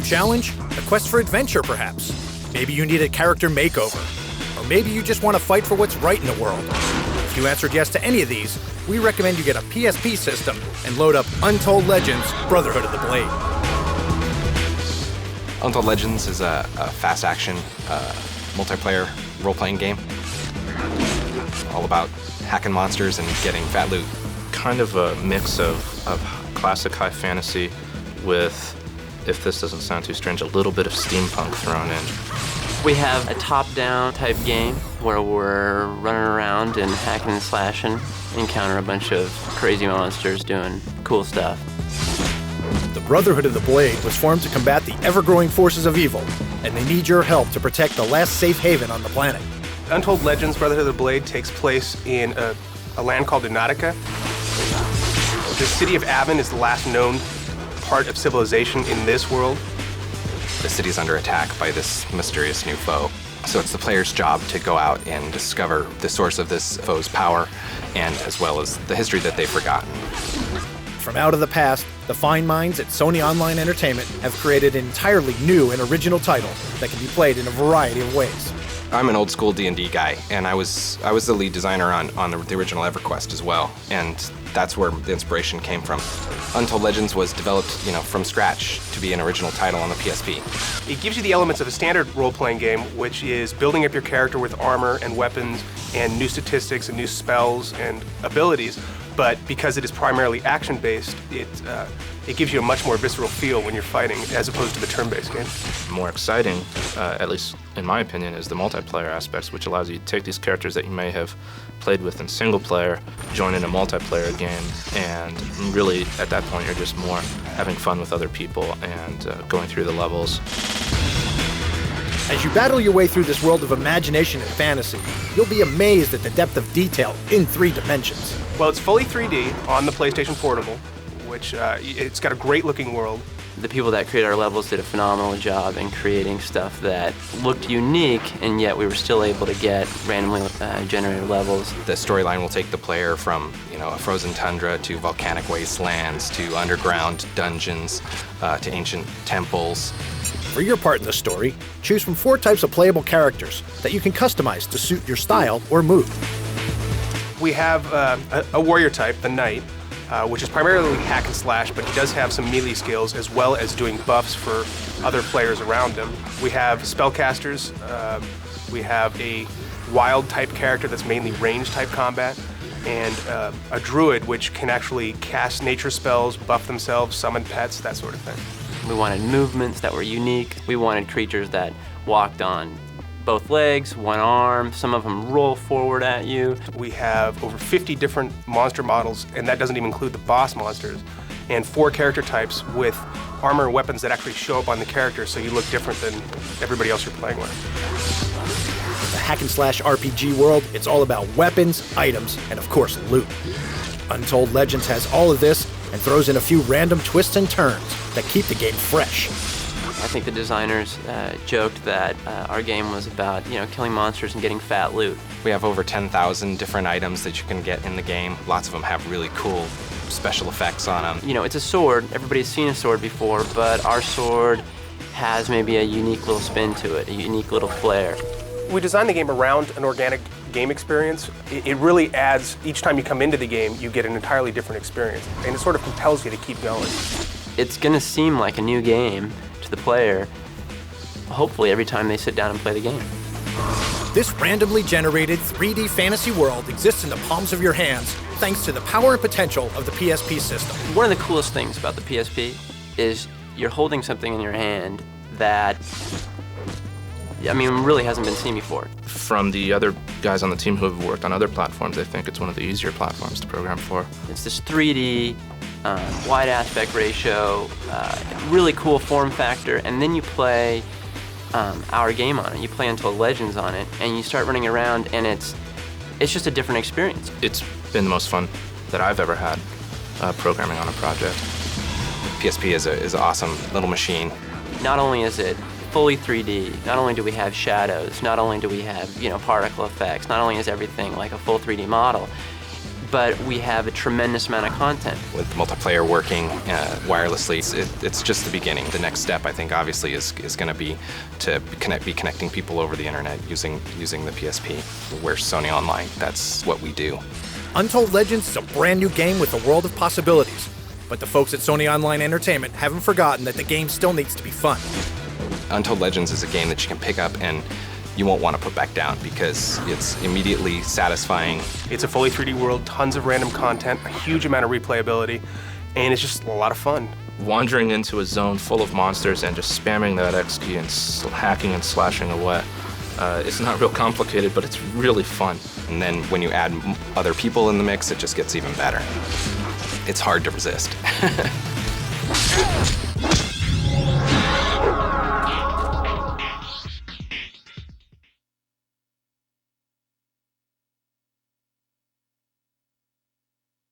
New challenge? A quest for adventure, perhaps? Maybe you need a character makeover. Or maybe you just want to fight for what's right in the world. If you answered yes to any of these, we recommend you get a PSP system and load up Untold Legends Brotherhood of the Blade. Untold Legends is a fast-action multiplayer role-playing game. All about hacking monsters and getting fat loot. Kind of a mix of classic high fantasy with, if this doesn't sound too strange, a little bit of steampunk thrown in. We have a top-down type game where we're running around and hacking and slashing, encounter a bunch of crazy monsters doing cool stuff. The Brotherhood of the Blade was formed to combat the ever-growing forces of evil, and they need your help to protect the last safe haven on the planet. Untold Legends Brotherhood of the Blade takes place in a land called Unatica. The city of Avon is the last known part of civilization in this world. The city's under attack by this mysterious new foe. So it's the player's job to go out and discover the source of this foe's power, and as well as the history that they've forgotten. From out of the past, the fine minds at Sony Online Entertainment have created an entirely new and original title that can be played in a variety of ways. I'm an old school D&D guy, and I was the lead designer on the original EverQuest as well, and that's where the inspiration came from. Untold Legends was developed, from scratch to be an original title on the PSP. It gives you the elements of a standard role-playing game, which is building up your character with armor and weapons and new statistics and new spells and abilities, but because it is primarily action-based, it gives you a much more visceral feel when you're fighting as opposed to the turn-based game. More exciting, at least in my opinion, is the multiplayer aspects, which allows you to take these characters that you may have played with in single player, join in a multiplayer game, and really at that point you're just more having fun with other people and going through the levels. As you battle your way through this world of imagination and fantasy, you'll be amazed at the depth of detail in 3 dimensions. Well, it's fully 3D on the PlayStation Portable, which it's got a great looking world. The people that created our levels did a phenomenal job in creating stuff that looked unique, and yet we were still able to get randomly generated levels. The storyline will take the player from, a frozen tundra to volcanic wastelands to underground dungeons to ancient temples. For your part in the story, choose from 4 types of playable characters that you can customize to suit your style or mood. We have a warrior type, the Knight, which is primarily hack and slash, but he does have some melee skills as well as doing buffs for other players around him. We have spellcasters. We have a wild type character that's mainly range type combat, and a druid which can actually cast nature spells, buff themselves, summon pets, that sort of thing. We wanted movements that were unique. We wanted creatures that walked on both legs, one arm, some of them roll forward at you. We have over 50 different monster models, and that doesn't even include the boss monsters, and 4 character types with armor and weapons that actually show up on the character so you look different than everybody else you're playing with. The hack and slash RPG world, it's all about weapons, items, and of course loot. Untold Legends has all of this and throws in a few random twists and turns that keep the game fresh. I think the designers joked that our game was about, killing monsters and getting fat loot. We have over 10,000 different items that you can get in the game. Lots of them have really cool special effects on them. It's a sword. Everybody's seen a sword before, but our sword has maybe a unique little spin to it, a unique little flair. We designed the game around an organic game experience. It really adds, each time you come into the game, you get an entirely different experience, and it sort of compels you to keep going. It's going to seem like a new game to the player, hopefully every time they sit down and play the game. This randomly generated 3D fantasy world exists in the palms of your hands thanks to the power and potential of the PSP system. One of the coolest things about the PSP is you're holding something in your hand that really hasn't been seen before. From the other guys on the team who have worked on other platforms, I think it's one of the easier platforms to program for. It's this 3D, wide aspect ratio, really cool form factor, and then you play our game on it. You play Untold Legends on it, and you start running around, and it's just a different experience. It's been the most fun that I've ever had programming on a project. PSP is an awesome little machine. Not only is it fully 3D, not only do we have shadows, not only do we have particle effects, not only is everything like a full 3D model, but we have a tremendous amount of content. With multiplayer working wirelessly, it's just the beginning. The next step, I think, obviously, is going to be to be connecting people over the internet using the PSP. We're Sony Online. That's what we do. Untold Legends is a brand new game with a world of possibilities. But the folks at Sony Online Entertainment haven't forgotten that the game still needs to be fun. Untold Legends is a game that you can pick up and you won't want to put back down because it's immediately satisfying. It's a fully 3D world, tons of random content, a huge amount of replayability, and it's just a lot of fun. Wandering into a zone full of monsters and just spamming that X key and hacking and slashing away. It's not real complicated, but it's really fun. And then when you add other people in the mix, it just gets even better. It's hard to resist.